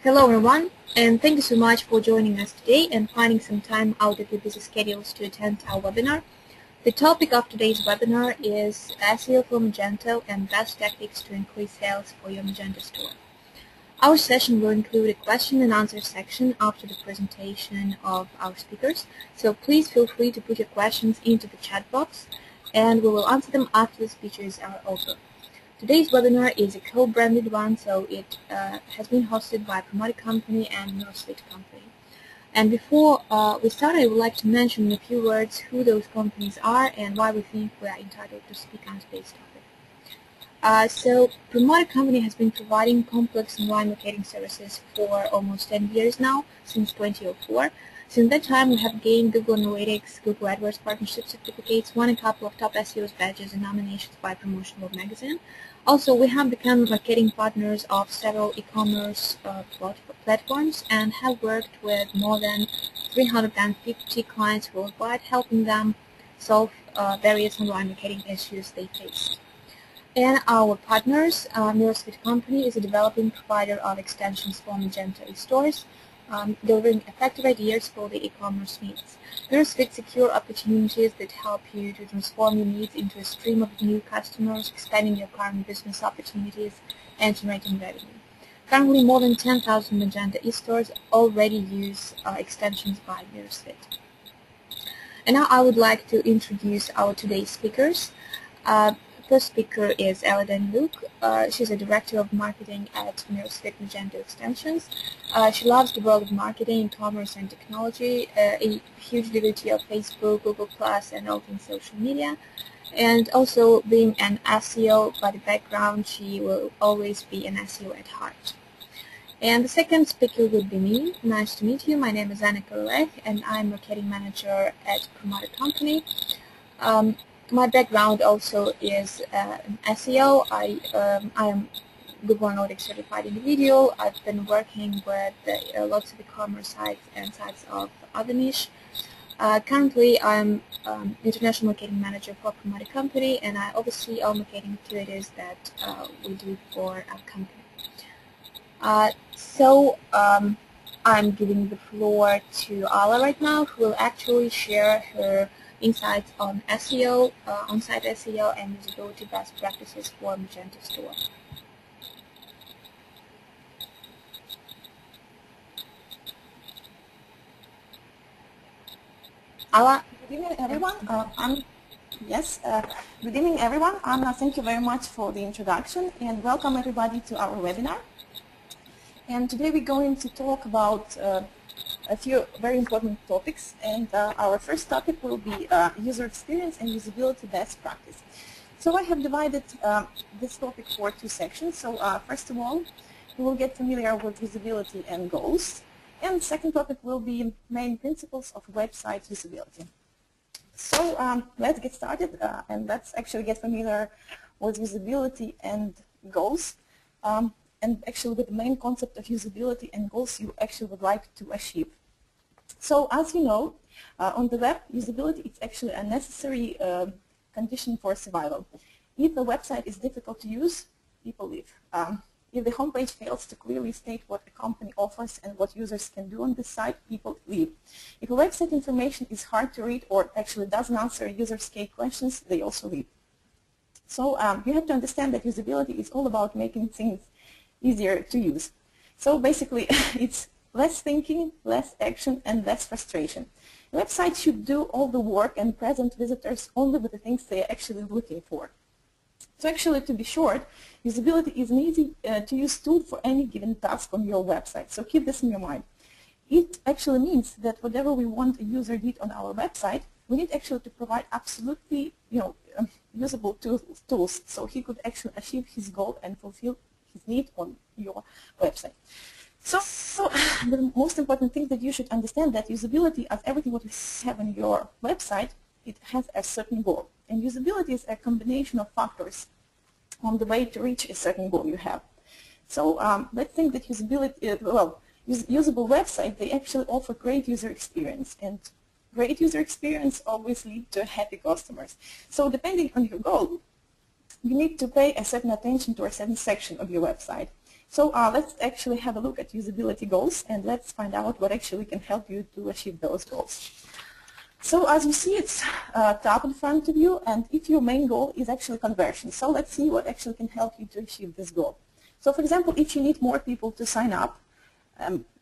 Hello everyone, and thank you so much for joining us today and finding some time out of your busy schedules to attend our webinar. The topic of today's webinar is SEO for Magento and best tactics to increase sales for your Magento store. Our session will include a question and answer section after the presentation of our speakers, so please feel free to put your questions into the chat box and we will answer them after the speeches are over. Today's webinar is a co-branded one, so it has been hosted by Promoted Company and Usability Company. And before we start, I would like to mention in a few words who those companies are and why we think we are entitled to speak on today's topic. So Promoted Company has been providing complex online marketing services for almost 10 years now, since 2004. Since that time, we have gained Google Analytics, Google AdWords partnership certificates, won a couple of top SEO badges and nominations by Promotional Magazine. Also, we have become marketing partners of several e-commerce platforms and have worked with more than 350 clients worldwide, helping them solve various online marketing issues they face. And our partners, Usability Company is a developing provider of extensions for Magento e-stores, delivering effective ideas for the e-commerce needs. Usability secure opportunities that help you to transform your needs into a stream of new customers, expanding your current business opportunities, and generating revenue. Currently, more than 10,000 Magento e-stores already use extensions by Usability. And now I would like to introduce our today's speakers. First speaker is Ellen Luke. She's a director of marketing at Usability Magento Extensions. She loves the world of marketing, commerce, and technology, a huge devotee of Facebook, Google+, and all things social media. And also being an SEO by the background, she will always be an SEO at heart. And the second speaker would be me. Nice to meet you. My name is Anna Karolek, and I'm marketing manager at Promoted Company. My background also is SEO. I am Google Analytics certified individual. I've been working with lots of e-commerce sites and sites of other niche. Currently, I'm international marketing manager for Promoted Company, and I oversee all marketing activities that we do for our company. I'm giving the floor to Ala right now, who will actually share her insights on SEO, on-site SEO, and usability best practices for Magento store. Ala? Good evening, everyone. Good evening, everyone. Anna, thank you very much for the introduction, and welcome everybody to our webinar. And today we're going to talk about a few very important topics, and our first topic will be user experience and usability best practice. So I have divided this topic for two sections. So first of all, we will get familiar with usability and goals, and the second topic will be main principles of website usability. So let's get started and let's actually get familiar with usability and goals. And actually with the main concept of usability and goals you actually would like to achieve. So as you know, on the web, usability is actually a necessary condition for survival. If a website is difficult to use, people leave. If the homepage fails to clearly state what a company offers and what users can do on this site, people leave. If a website information is hard to read or actually doesn't answer users' key questions, they also leave. So you have to understand that usability is all about making things easier to use. So basically, it's less thinking, less action, and less frustration. A website should do all the work and present visitors only with the things they are actually looking for. So actually, to be short, usability is an easy to use tool for any given task on your website. So keep this in your mind. It actually means that whatever we want a user did on our website, we need actually to provide absolutely usable tools so he could actually achieve his goal and fulfill his need on your website. So the most important thing that you should understand that usability, as everything what you have on your website, it has a certain goal. And usability is a combination of factors on the way to reach a certain goal you have. So let's think that usability, usable websites, they actually offer great user experience. And great user experience always leads to happy customers. So depending on your goal, you need to pay a certain attention to a certain section of your website. So let's actually have a look at usability goals, and let's find out what actually can help you to achieve those goals. So as you see, it's top in front of you, and if your main goal is actually conversion, so let's see what actually can help you to achieve this goal. So for example, if you need more people to sign up,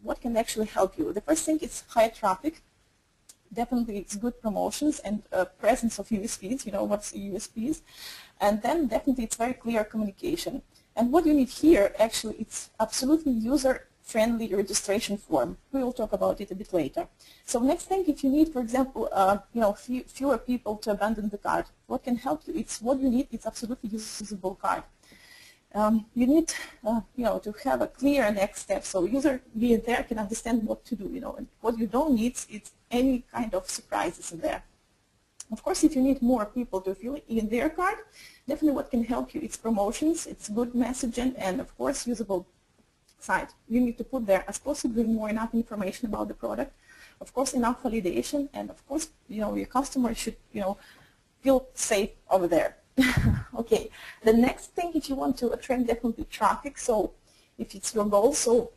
what can actually help you? The first thing is higher traffic. Definitely it's good promotions and presence of USPs, you know what's USPs, and then definitely it's very clear communication. And what you need here, actually, it's absolutely user-friendly registration form. We will talk about it a bit later. So next thing, if you need, for example, fewer people to abandon the cart, what can help you? It's what you need. It's absolutely usable cart. You need, to have a clear next step, so user being there can understand what to do. And what you don't need is any kind of surprises in there. Of course, if you need more people to fill in their cart, definitely what can help you, it's promotions, it's good messaging, and of course, usable site. You need to put there as possibly enough information about the product, of course, enough validation, and of course, your customer should, feel safe over there. Okay, the next thing, if you want to attract definitely traffic, so if it's your goal, so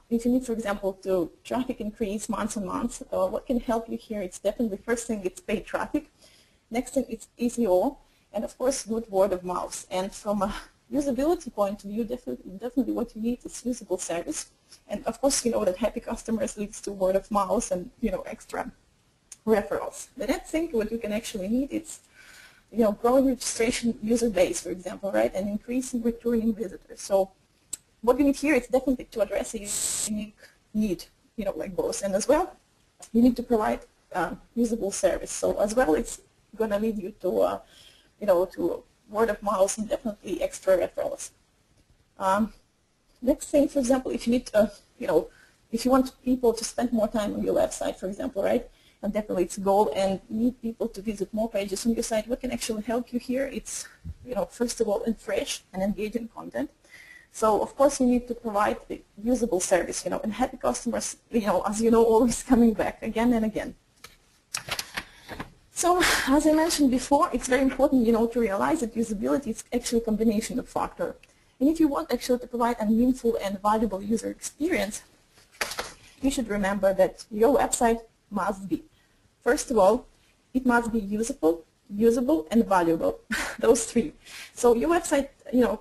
if you need, for example, to traffic increase months and months, what can help you here? It's definitely, first thing, it's paid traffic. Next thing, it's SEO, and of course, good word of mouth. And from a usability point of view, definitely what you need is usable service. And of course, you know that happy customers leads to word of mouth and, extra referrals. The next thing, what you can actually need is, growing registration user base, for example, right, and increasing returning visitors. So what you need here is definitely to address a unique need, like both. And as well, you need to provide usable service. So as well, it's going to lead you to, to word of mouth and definitely extra referrals. Next thing, for example, if you need, if you want people to spend more time on your website, for example, right, and definitely it's a goal, and need people to visit more pages on your site, what can actually help you here? It's, first of all, in fresh and engaging content. So, of course, you need to provide a usable service, and happy customers, as you know, always coming back again and again. So, as I mentioned before, it's very important, to realize that usability is actually a combination of factors. And if you want actually to provide a meaningful and valuable user experience, you should remember that your website must be, first of all, it must be usable, and valuable, those three. So your website,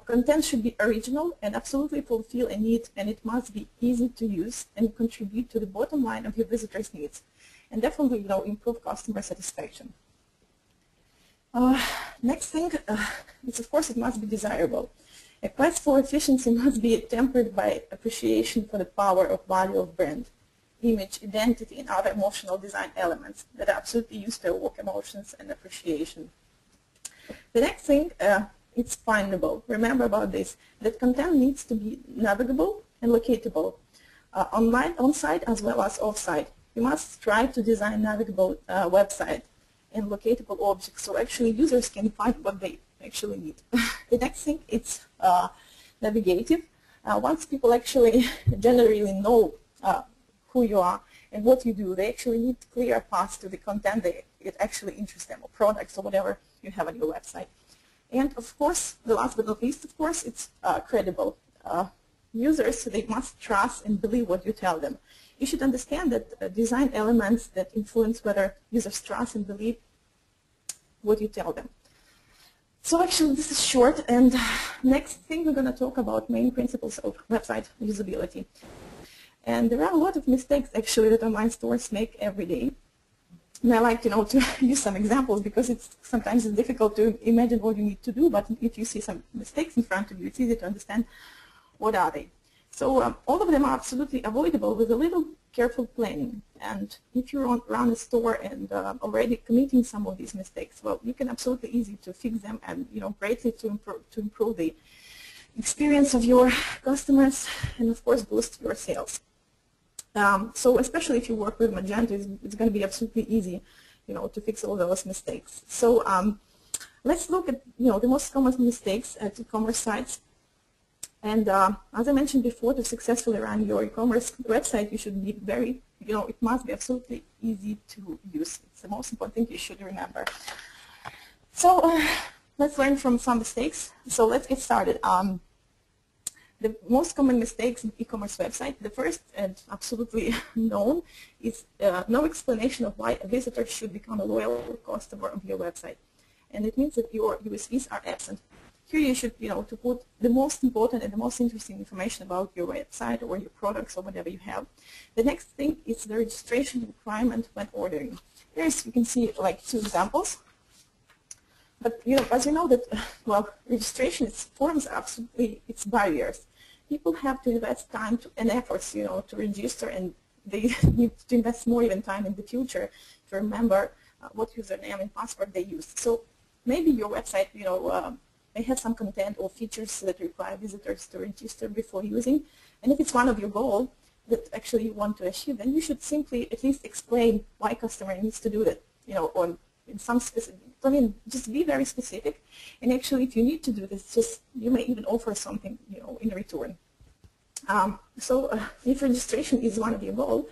content should be original and absolutely fulfill a need, and it must be easy to use and contribute to the bottom line of your visitors' needs, and definitely, improve customer satisfaction. Next thing is, of course, it must be desirable. A quest for efficiency must be tempered by appreciation for the power of value of brand, image, identity, and other emotional design elements that are absolutely used to evoke emotions and appreciation. The next thing, it's findable. Remember about this, that content needs to be navigable and locatable, online, on-site, as well as off-site. You must try to design navigable website and locatable objects so actually users can find what they actually need. The next thing, it's navigative. Once people actually generally know who you are and what you do, they actually need clear paths to the content that it actually interests them, or products, or whatever you have on your website. And of course, the last but not least, of course, it's credible. Users, they must trust and believe what you tell them. You should understand that design elements that influence whether users trust and believe what you tell them. So actually, this is short, and next thing we're going to talk about main principles of website usability. And there are a lot of mistakes actually that online stores make every day. And I like, to use some examples because sometimes it's difficult to imagine what you need to do, but if you see some mistakes in front of you, it's easy to understand what are they. So all of them are absolutely avoidable with a little careful planning. And if you run a store and already committing some of these mistakes, well, you can absolutely easy to fix them and, greatly to improve the experience of your customers and, of course, boost your sales. So especially if you work with Magento, it's going to be absolutely easy, to fix all those mistakes. So let's look at, the most common mistakes at e-commerce sites. And as I mentioned before, to successfully run your e-commerce website, you should be very, it must be absolutely easy to use. It's the most important thing you should remember. So let's learn from some mistakes. So let's get started. The most common mistakes in e-commerce website, the first and absolutely known, is no explanation of why a visitor should become a loyal customer of your website. And it means that your USPs are absent. Here you should, to put the most important and the most interesting information about your website or your products or whatever you have. The next thing is the registration requirement when ordering. Here's, you can see like 2 examples. But, as you know that, registration forms absolutely its barriers. People have to invest time and efforts, to register, and they need to invest more even time in the future to remember what username and password they use. So maybe your website, may have some content or features that require visitors to register before using. And if it's one of your goals that actually you want to achieve, then you should simply at least explain why customer needs to do that, or in some specific, just be very specific. And actually, if you need to do this, you may even offer something, in return. If registration is one of your goals,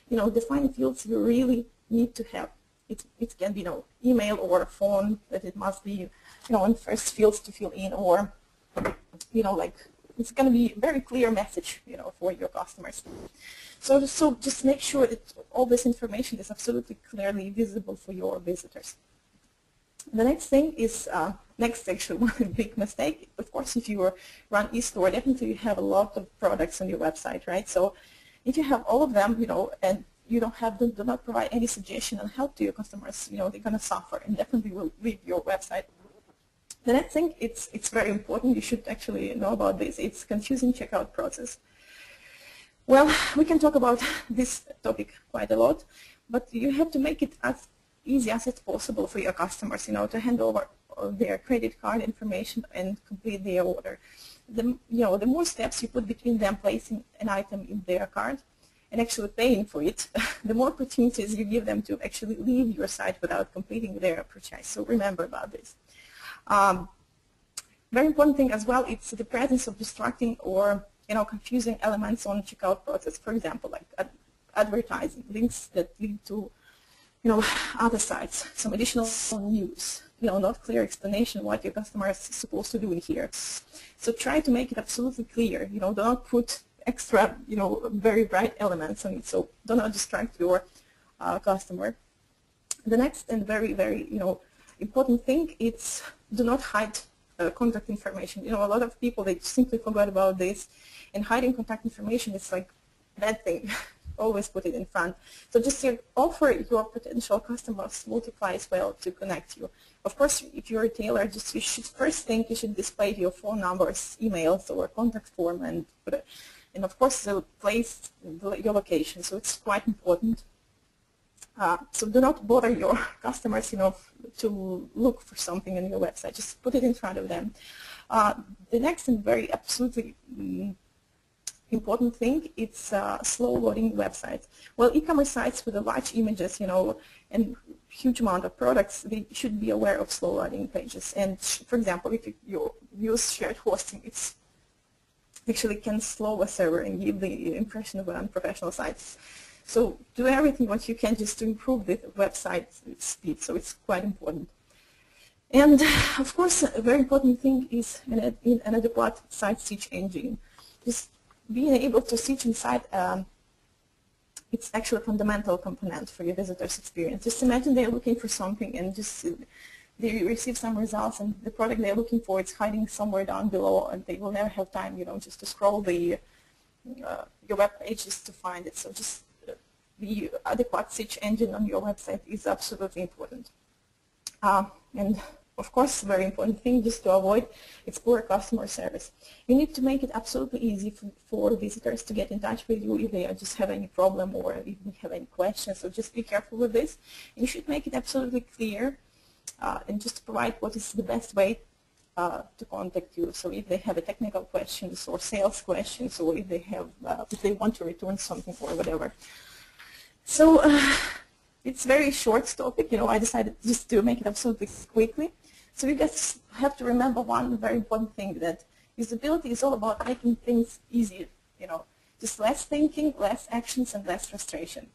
define fields you really need to have. It can be, email or phone, that it must be, on first fields to fill in, or, like it's going to be a very clear message, for your customers. So just make sure that all this information is absolutely clearly visible for your visitors. The next thing is, actually one big mistake. Of course, if you run e-store, definitely you have a lot of products on your website, right? So if you have all of them, and you do not provide any suggestion and help to your customers, they're going to suffer and definitely will leave your website. The next thing, it's very important. You should actually know about this. It's confusing checkout process. Well, we can talk about this topic quite a lot, but you have to make it as easy as it's possible for your customers, to hand over their credit card information and complete their order. The more steps you put between them placing an item in their cart and actually paying for it, the more opportunities you give them to actually leave your site without completing their purchase. So remember about this. Very important thing as well, it's the presence of distracting or confusing elements on checkout process. For example, like advertising, links that lead to other sites, some additional news, not clear explanation what your customer is supposed to do in here. So try to make it absolutely clear. Do not put extra, very bright elements on it. So do not distract your customer. The next and very, very, important thing is do not hide contact information. A lot of people, they simply forgot about this, and hiding contact information is like a bad thing. Always put it in front. So just offer your potential customers multiply as well to connect you. Of course, if you're a retailer, you should first think you should display your phone numbers, emails, or contact form, and of course the place, your location. So it's quite important. So do not bother your customers, to look for something on your website. Just put it in front of them. The next and very absolutely important thing, it's slow loading websites. Well, e-commerce sites with large images, and huge amount of products, they should be aware of slow loading pages. And for example, if you use shared hosting, it's actually can slow a server and give the impression of unprofessional sites. So do everything what you can just to improve the website speed. So it's quite important. And of course, a very important thing is an adequate site search engine. Just being able to search inside, it's actually a fundamental component for your visitors' experience. Just imagine they're looking for something and just they receive some results, and the product they're looking for is hiding somewhere down below, and they will never have time, just to scroll the your web pages to find it. So just the adequate search engine on your website is absolutely important. And of course, very important thing just to avoid is poor customer service. You need to make it absolutely easy for visitors to get in touch with you if they just have any problem or if they have any questions. So just be careful with this. You should make it absolutely clear and just provide what is the best way to contact you. So if they have a technical questions or sales questions, or if they have if they want to return something or whatever. So it's a very short topic. I decided just to make it absolutely quickly. So you guys have to remember one very important thing, that usability is all about making things easier. Just less thinking, less actions, and less frustration.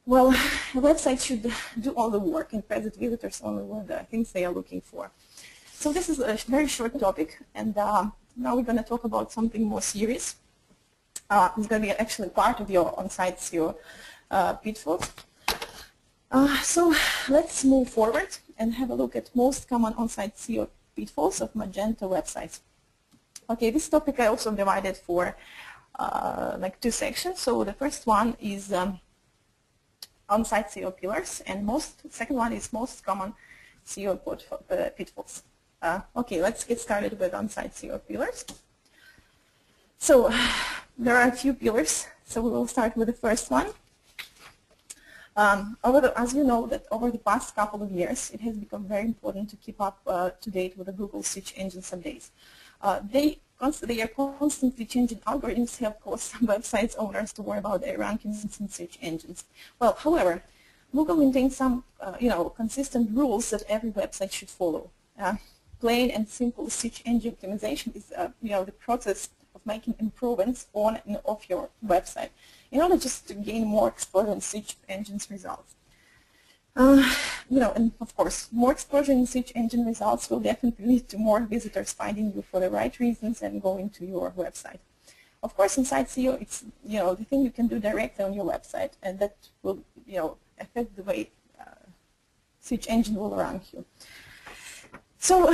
Well, a website should do all the work and present visitors only with the things they are looking for. So this is a very short topic, and now we're going to talk about something more serious. It's going to be actually part of your on-site SEO pitfalls. So let's move forward and have a look at most common on-site SEO pitfalls of Magento websites. Okay, this topic I also divided for like 2 sections. So the first one is on-site SEO pillars, and second one is most common SEO pitfalls. Okay, let's get started with on-site SEO pillars. So there are a few pillars, so we will start with the first one. As you know, that over the past couple of years, it has become very important to keep up to date with the Google search engines updates. They are constantly changing algorithms, have caused some websites owners to worry about their rankings in search engines. Well, however, Google maintains some, consistent rules that every website should follow. Plain and simple search engine optimization is, the process of making improvements on and off your website in order just to gain more exposure in search engines results. And of course, more exposure in search engine results will definitely lead to more visitors finding you for the right reasons and going to your website. Of course, inside SEO, it's the thing you can do directly on your website, and that will affect the way search engine will rank you. So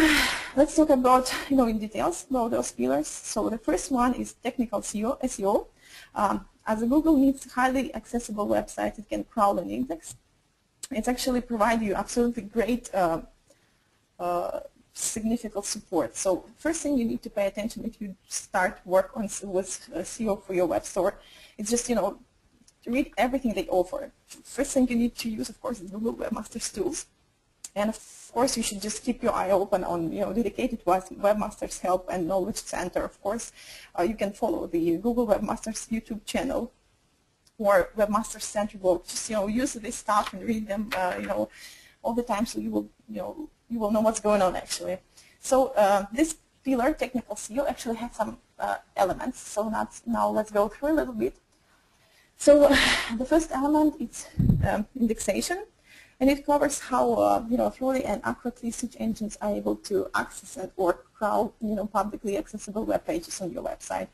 let's talk about in details about those pillars. So the first one is technical SEO. As a Google needs highly accessible websites, it can crawl and index. It's actually provide you absolutely great significant support. So first thing you need to pay attention if you start work with SEO for your web store, it's just to read everything they offer. First thing you need to use, of course, is Google Webmasters tools. And of course, you should just keep your eye open on dedicated Webmasters Help and Knowledge Center. Of course, you can follow the Google Webmasters YouTube channel or Webmasters Center blog. Just use this stuff and read them all the time, so you will know what's going on actually. So this pillar, technical SEO, actually has some elements. So now let's go through a little bit. So the first element is indexation. And it covers how thoroughly and accurately search engines are able to access and or crawl publicly accessible web pages on your website,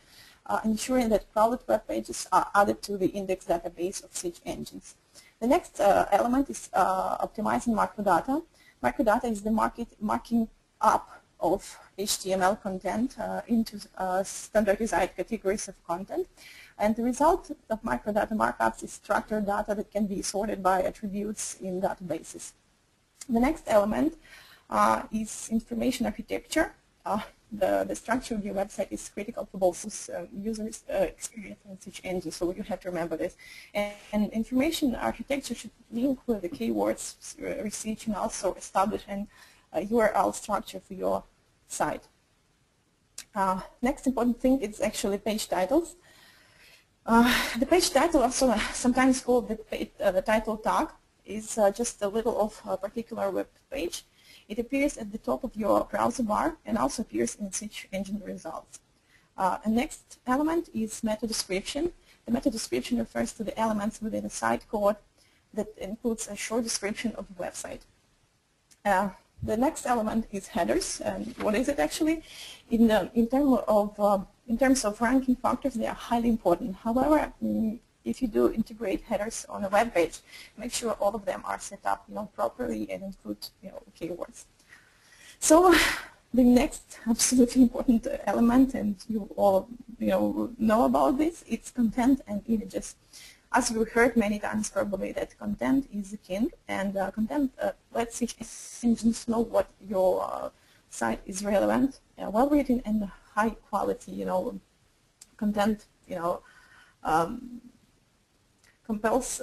ensuring that crawled web pages are added to the index database of search engines. The next element is optimizing microdata. Microdata is the marking up of HTML content into standardized categories of content. And the result of microdata markups is structured data that can be sorted by attributes in databases. The next element is information architecture. The structure of your website is critical for both user experience and search engines, so you have to remember this. And information architecture should link with the keywords research and also establish an URL structure for your site. Next important thing is actually page titles. The page title, also sometimes called the title tag, is just a little of a particular web page. It appears at the top of your browser bar and also appears in search engine results. The next element is meta description. The meta description refers to the elements within a site code that includes a short description of the website. The next element is headers. And what is it actually? In terms of ranking factors, they are highly important. However, if you do integrate headers on a web page, make sure all of them are set up properly and include keywords. So the next absolutely important element, and you all know about this, it's content and images. As you heard many times probably, that content is the king, and content lets search engines know what your site is relevant, well written, and high quality content compels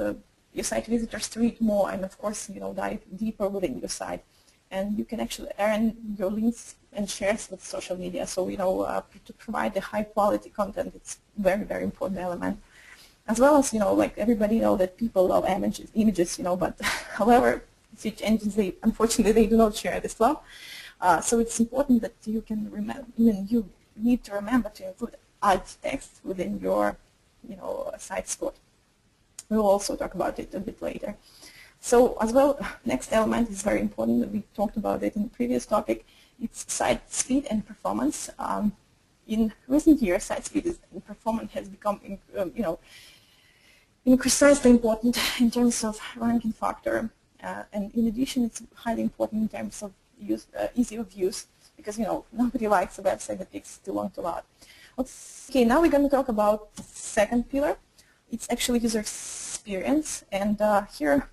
your site visitors to read more and of course dive deeper within your site. And you can actually earn your links and shares with social media. So to provide the high quality content, it's very, very important element. As well as like everybody know that people love images, but however, search engines, unfortunately they do not share this love. So it's important that you can remember. You need to remember to include alt text within your site score. We will also talk about it a bit later. So as well, next element is very important. We talked about it in the previous topic. It's site speed and performance. in recent years, site speed and performance has become, increasingly important in terms of ranking factor, and in addition, it's highly important in terms of ease of use, because nobody likes a website that takes too long to load. Okay, now we're going to talk about the second pillar. It's actually user experience, and here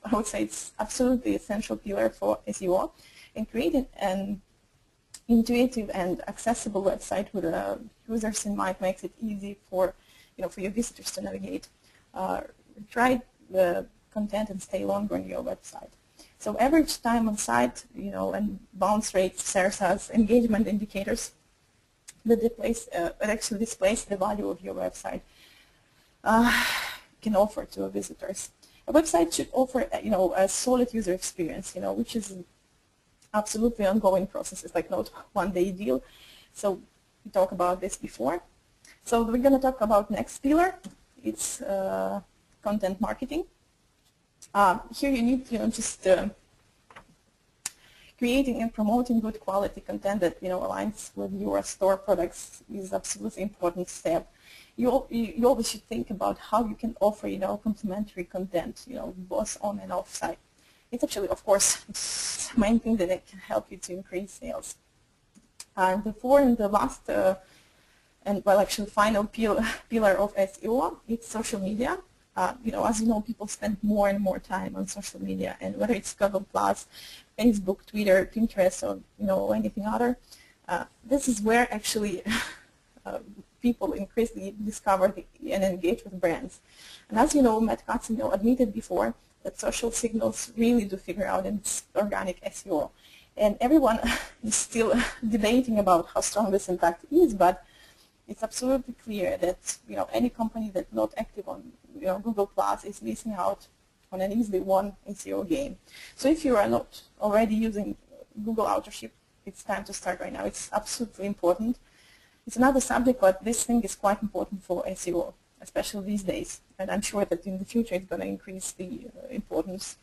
I would say it's absolutely essential pillar for SEO, and creating an intuitive and accessible website with users in mind makes it easy for your visitors to navigate, try the content, and stay longer on your website. So average time on site, and bounce rates serves as engagement indicators that actually displays the value of your website can offer to visitors. A website should offer, a solid user experience, which is absolutely ongoing process. It's like not one-day deal. So we talked about this before. So we're going to talk about next pillar. It's content marketing. Here you need, just creating and promoting good quality content that aligns with your store products is absolutely important step. You always should think about how you can offer complementary content, both on and off site. It's actually, of course, it's the main thing that can help you to increase sales. And the last and actually final pillar of SEO, it's social media. As you know, people spend more and more time on social media, and whether it's Google+, Facebook, Twitter, Pinterest, or anything other, this is where actually people increasingly discover and engage with brands. And as you know, Matt Katz admitted before that social signals really do figure out in organic SEO. And everyone is still debating about how strong this impact is, but it's absolutely clear that any company that's not active on Google+ is missing out on an easily won SEO game. So if you are not already using Google authorship, it's time to start right now. It's absolutely important. It's another subject, but this thing is quite important for SEO, especially these days. And I'm sure that in the future it's going to increase the importance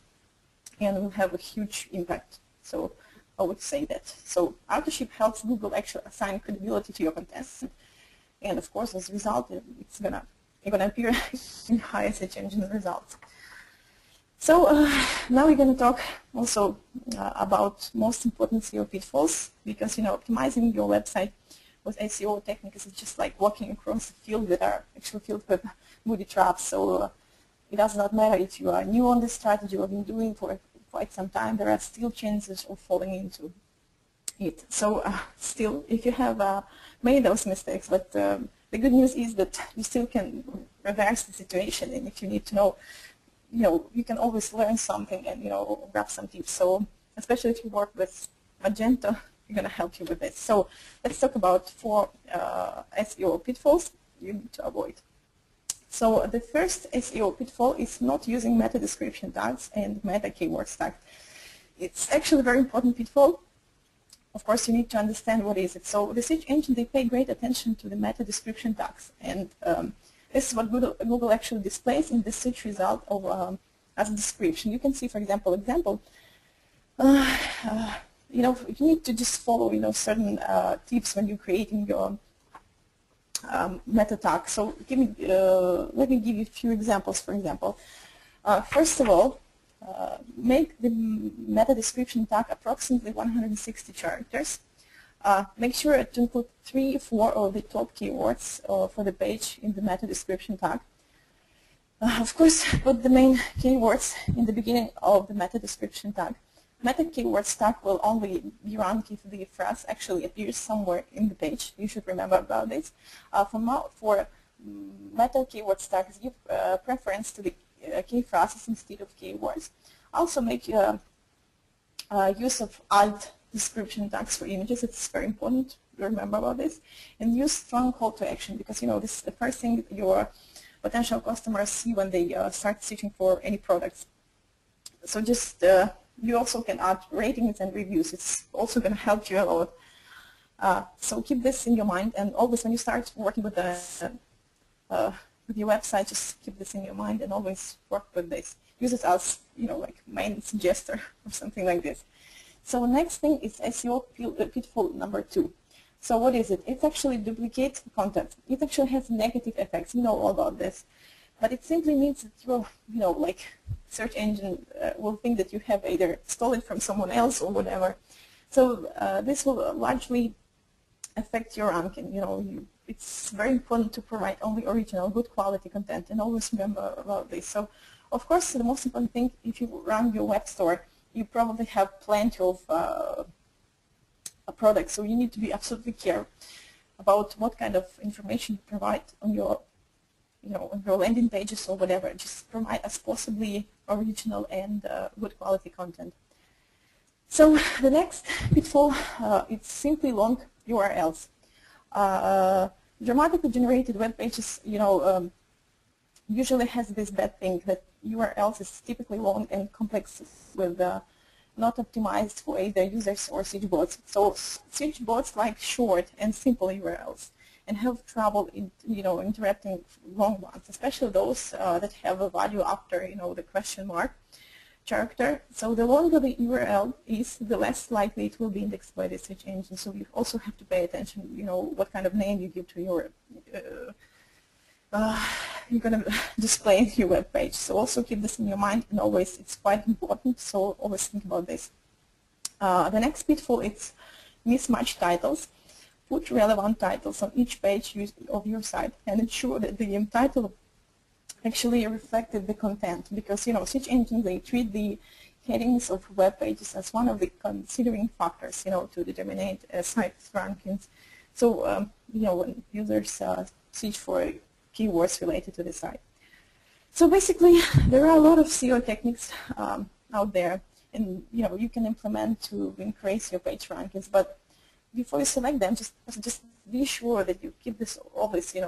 and will have a huge impact. So I would say that. So authorship helps Google actually assign credibility to your content. And of course, as a result, it's gonna appear in higher search engine results. So now we're going to talk also about most important SEO pitfalls, because optimizing your website with SEO techniques is just like walking across a field that are actually filled with booby traps. So it does not matter if you are new on this strategy or been doing for quite some time. There are still chances of falling into it. So still, if you have made those mistakes, but the good news is that you still can reverse the situation, and if you need to know, you can always learn something and grab some tips. So especially if you work with Magento, we're going to help you with this. So let's talk about 4 SEO pitfalls you need to avoid. So the first SEO pitfall is not using meta description tags and meta keywords tags. It's actually a very important pitfall. Of course, you need to understand what is it. So the search engine, they pay great attention to the meta description tags, and this is what Google actually displays in the search result of as a description. You can see, for example, you need to just follow certain tips when you're creating your meta tag. So let me give you a few examples. For example, first of all, make the meta description tag approximately 160 characters. Make sure to include 3 or 4 of the top keywords for the page in the meta description tag. Of course, put the main keywords in the beginning of the meta description tag. Meta keywords tag will only be ranked if the phrase actually appears somewhere in the page. You should remember about this. For meta keywords tags, give preference to the key phrases instead of keywords. Also make use of alt description tags for images. It's very important to remember about this. And use strong call to action, because this is the first thing your potential customers see when they start searching for any products. So just you also can add ratings and reviews. It's also going to help you a lot. So keep this in your mind, and always when you start working with your website, just keep this in your mind and always work with this. Use it as like main suggester or something like this. So next thing is SEO pitfall number 2. So what is it? It's actually duplicate content. It actually has negative effects. You know all about this. But it simply means that you will, like search engine will think that you have either stolen it from someone else or whatever. So this will largely affect your ranking. It's very important to provide only original, good quality content, and always remember about this. So, of course, the most important thing, if you run your web store, you probably have plenty of products, so you need to be absolutely careful about what kind of information you provide on your, on your landing pages or whatever. Just provide as possibly original and good quality content. So the next pitfall, it's simply long URLs. Dramatically generated web pages, usually has this bad thing that URLs is typically long and complex with not optimized for either users or search bots. So search bots like short and simple URLs and have trouble in, interrupting long ones, especially those that have a value after, the question mark character. So the longer the URL is, the less likely it will be indexed by the search engine. So you also have to pay attention, what kind of name you give to your you're going to display in your web page. So also keep this in your mind, and always it's quite important. So always think about this. The next pitfall is mismatched titles. Put relevant titles on each page of your site and ensure that the title actually reflected the content, because search engines, they treat the headings of web pages as one of the considering factors to determine site rankings. So when users search for keywords related to the site. So basically there are a lot of SEO techniques out there, and you can implement to increase your page rankings, but before you select them, just be sure that you keep this always that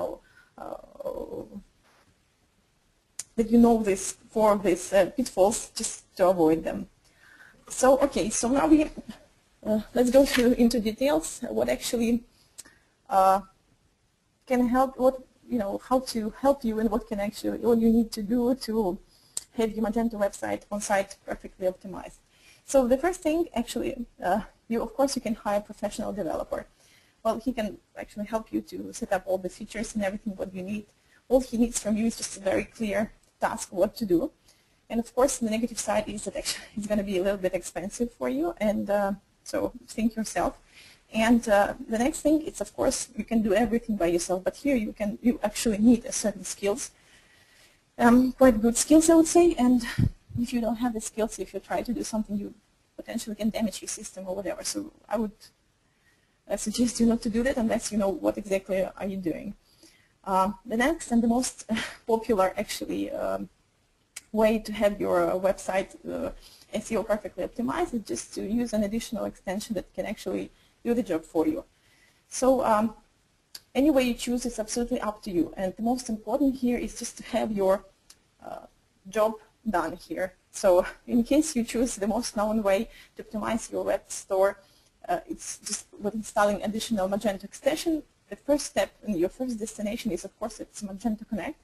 you know this for these pitfalls, just to avoid them. So okay, so now we let's go into details. What actually can help? How to help you, and what you need to do to have your Magento website on site perfectly optimized. So the first thing, actually, of course you can hire a professional developer. Well, he can actually help you to set up all the features and everything what you need. All he needs from you is just a very clear task what to do. And of course the negative side is that actually it's going to be a little bit expensive for you, and so think yourself. And the next thing is, of course, you can do everything by yourself, but here you actually need a certain skills, quite good skills I would say, and if you don't have the skills, if you try to do something, you potentially can damage your system or whatever. So I would suggest you not to do that unless you know what exactly are you doing. The next and the most popular actually way to have your website SEO perfectly optimized is just to use an additional extension that can actually do the job for you. So any way you choose is absolutely up to you, and the most important here is just to have your job done here. So in case you choose the most known way to optimize your web store, it's just with installing additional Magento extension. The first step and your first destination is, of course, it's Magento Connect.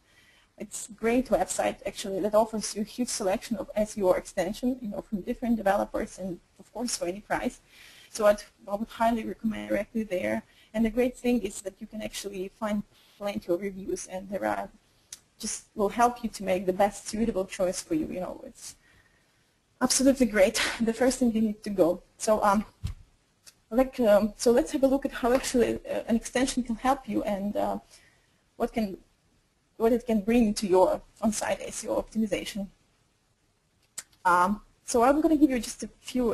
It's a great website actually that offers you a huge selection of SEO extension, from different developers, and of course for any price. So I would highly recommend directly there. And the great thing is that you can actually find plenty of reviews, and there are just will help you to make the best suitable choice for you. It's absolutely great. The first thing you need to go. So so let's have a look at how actually an extension can help you, and what it can bring to your on-site SEO optimization. So I'm going to give you just a few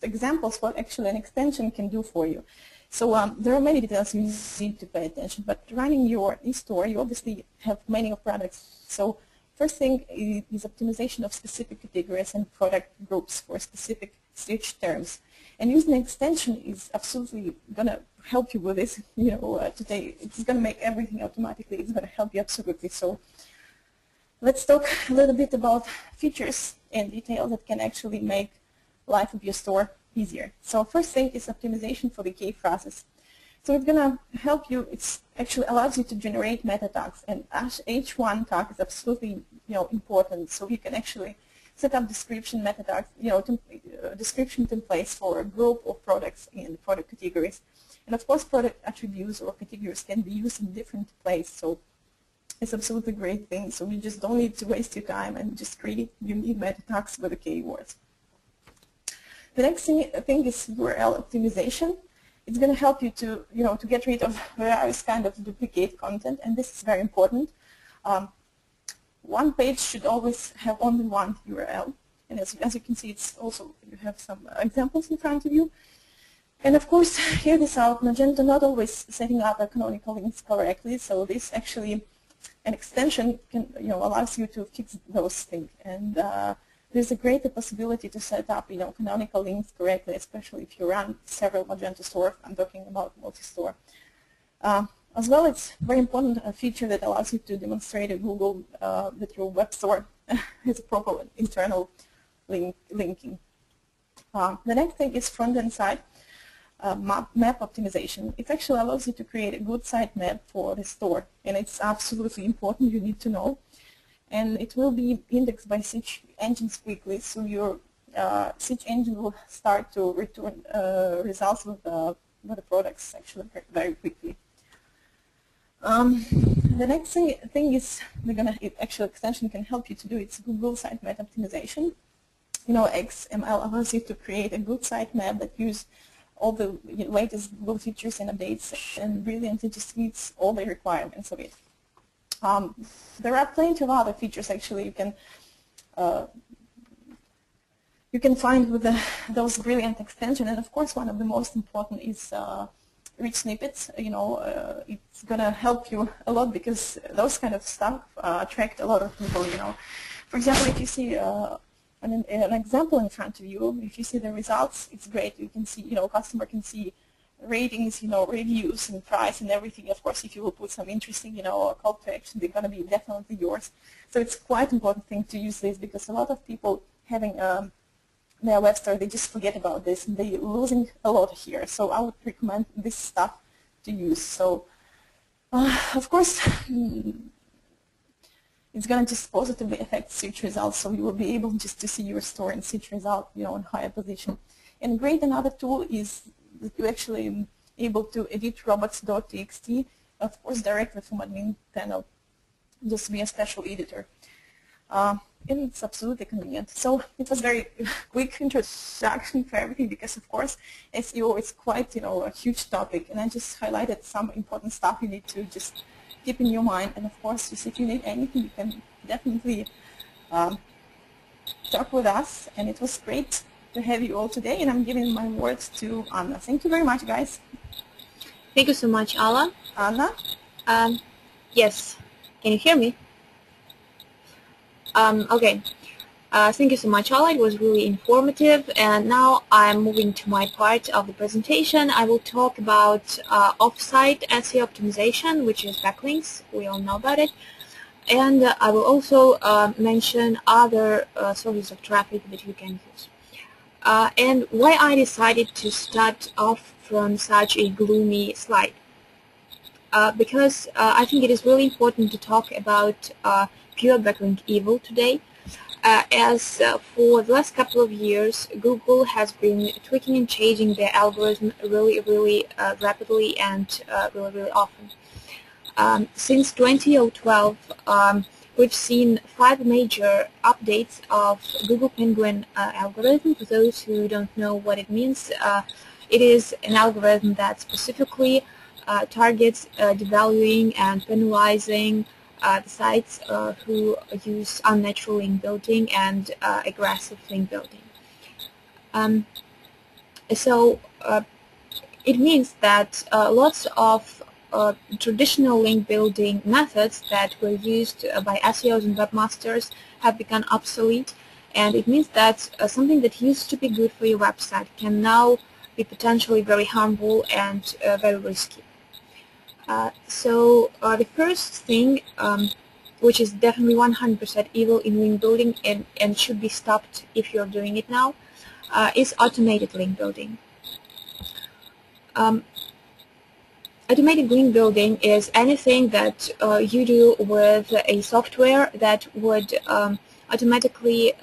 examples what actually an extension can do for you. So there are many details you need to pay attention, but running your e-store, you obviously have many products. So first thing is optimization of specific categories and product groups for specific search terms. And using an extension is absolutely going to help you with this. Today it's going to make everything automatically. It's going to help you absolutely. So let's talk a little bit about features and details that can actually make life of your store easier. So first thing is optimization for the key phrases. So it's going to help you. It actually allows you to generate meta tags, and H1 tag is absolutely important. So you can actually set up description meta tags, description templates for a group of products in product categories. And of course, product attributes or categories can be used in different places. So it's absolutely a great thing. So you just don't need to waste your time and just create unique meta tags with the keywords. The next thing is URL optimization. It's going to help you to, to get rid of various kind of duplicate content, and this is very important. One page should always have only one URL, and as you can see, it's also, you have some examples in front of you. And of course, hear this out, Magento not always setting up a canonical links correctly, so this actually, an extension can, allows you to fix those things. And there's a greater possibility to set up, canonical links correctly, especially if you run several Magento stores. I'm talking about multi-store. As well, it's a very important feature that allows you to demonstrate to Google that your web store has a proper internal linking. The next thing is Frontend Site map optimization. It actually allows you to create a good sitemap for the store, and it's absolutely important. You need to know. And it will be indexed by search engines quickly, so your search engine will start to return results with the products actually very quickly. The next thing is actual extension can help you to do. It's Google Sitemap optimization. XML allows you to create a good sitemap that use all the latest Google features and updates, and brilliantly just meets all the requirements of it. There are plenty of other features actually you can find with those brilliant extensions, and of course one of the most important is rich snippets. It's going to help you a lot because those kind of stuff attract a lot of people. For example, if you see an example in front of you, if you see the results, it's great. You can see, customer can see ratings, reviews and price and everything. Of course, if you will put some interesting, call to action, they're going to be definitely yours. So it's quite important thing to use this because a lot of people having their web store, they just forget about this and they're losing a lot here. So I would recommend this stuff to use. So of course, it's going to just positively affect search results. So you will be able just to see your store and search result, in higher position. And great, another tool is that you're actually able to edit robots.txt, of course, directly from admin panel, just be a special editor. And it's absolutely convenient. So it was very quick introduction for everything because, of course, SEO is quite, a huge topic. And I just highlighted some important stuff you need to just keep in your mind. And, of course, just if you need anything, you can definitely talk with us. And it was great to have you all today. And I'm giving my words to Anna. Thank you very much, guys. Thank you so much, Alla. Anna? Yes. Can you hear me? Okay. Thank you so much, Alla. It was really informative. And now I'm moving to my part of the presentation. I will talk about off-site SEO optimization, which is backlinks. We all know about it. And I will also mention other sources of traffic that you can use. And why I decided to start off from such a gloomy slide. Because I think it is really important to talk about pure backlink evil today, as for the last couple of years, Google has been tweaking and changing their algorithm really rapidly and really often. Since 2012, we've seen 5 major updates of Google Penguin algorithm. For those who don't know what it means, it is an algorithm that specifically targets devaluing and penalizing the sites who use unnatural link building and aggressive link building. So it means that lots of traditional link building methods that were used by SEOs and webmasters have become obsolete, and it means that something that used to be good for your website can now be potentially very harmful and very risky. So the first thing, which is definitely 100% evil in link building and should be stopped if you're doing it now, is automated link building. Automated link building is anything that you do with a software that would automatically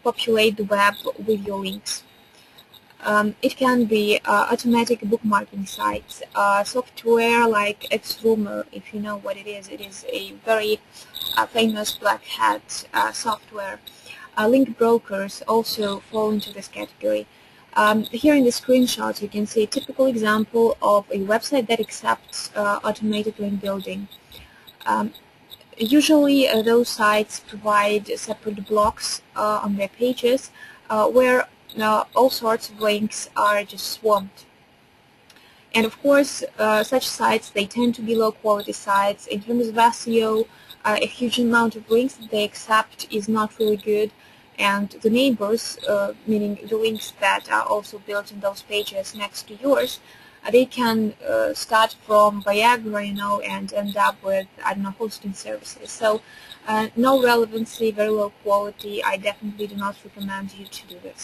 populate the web with your links. It can be automatic bookmarking sites, software like Xroomer, if you know what it is. It is a very famous black hat software. Link brokers also fall into this category. Here in the screenshot, you can see a typical example of a website that accepts automated link building. Usually, those sites provide separate blocks on their pages where all sorts of links are just swamped. And of course, such sites, they tend to be low-quality sites. In terms of SEO, a huge amount of links that they accept is not really good. And the neighbors, meaning the links that are also built in those pages next to yours, they can start from Viagra, and end up with, I don't know, hosting services. So no relevancy, very low quality. I definitely do not recommend you to do this.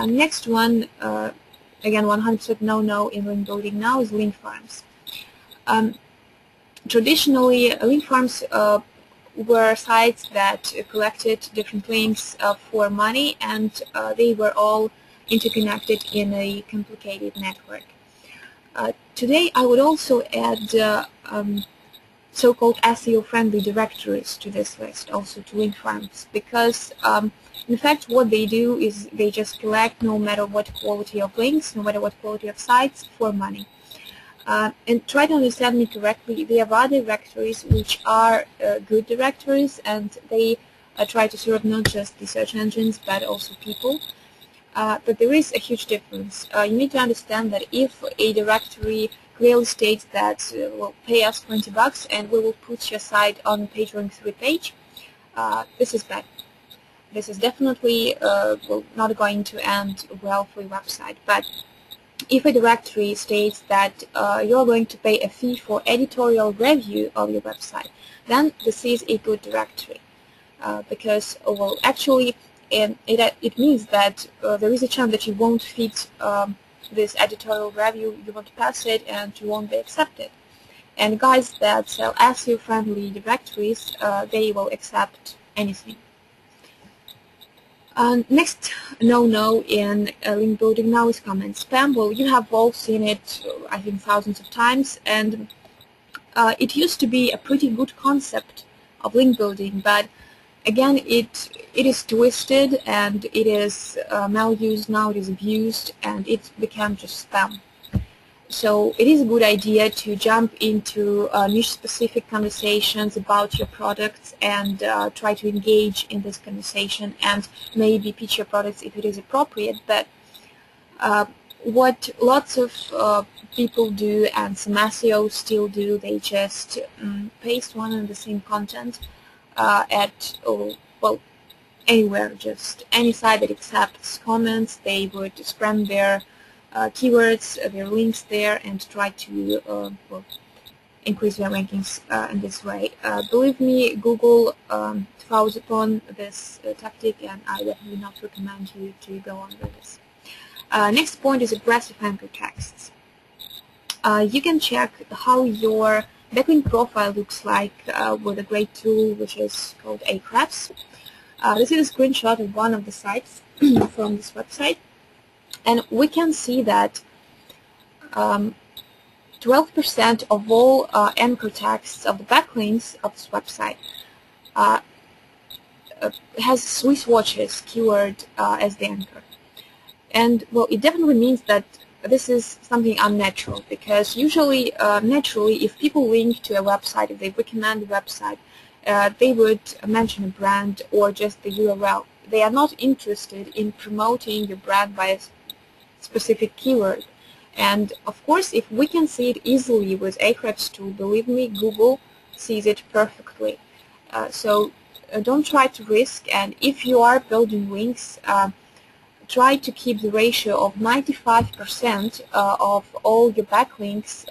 Next one, again, 100% no-no in link building now is link farms. Traditionally, link farms were sites that collected different links for money, and they were all interconnected in a complicated network. Today, I would also add so-called SEO-friendly directories to this list, also to link farms, because in fact what they do is they just collect no matter what quality of links, no matter what quality of sites, for money. And try to understand me correctly, there are directories which are good directories, and they try to serve not just the search engines but also people. But there is a huge difference. You need to understand that if a directory clearly states that will pay us $20 and we will put your site on PageRank 3 page, this is bad. This is definitely not going to end well for your website. But if a directory states that you're going to pay a fee for editorial review of your website, then this is a good directory. Because, well, actually, it means that there is a chance that you won't fit this editorial review, you won't pass it, and you won't be accepted. And guys that sell SEO-friendly directories, they will accept anything. Next no-no in link building now is comment spam. Well, you have all seen it, I think, thousands of times, and it used to be a pretty good concept of link building, but again, it is twisted and it is malused now, it is abused, and it became just spam. So it is a good idea to jump into niche-specific conversations about your products and try to engage in this conversation and maybe pitch your products if it is appropriate. But what lots of people do, and some SEOs still do, they just paste one and the same content at, well, anywhere, just any site that accepts comments. They would spam their keywords, their links there, and try to well, increase their rankings in this way. Believe me, Google frowns upon this tactic, and I definitely not recommend you to go on with this. Next point is aggressive anchor texts. You can check how your backlink profile looks like with a great tool which is called Ahrefs. This is a screenshot of one of the sites from this website, and we can see that 12% of all anchor texts of the backlinks of this website has Swiss watches keyword as the anchor. And, well, it definitely means that this is something unnatural, because usually, naturally, if people link to a website, if they recommend a website, they would mention a brand or just the URL. They are not interested in promoting your brand by a specific keyword. And of course, if we can see it easily with Ahrefs tool, believe me, Google sees it perfectly. So don't try to risk, and if you are building links, try to keep the ratio of 95% of all your backlinks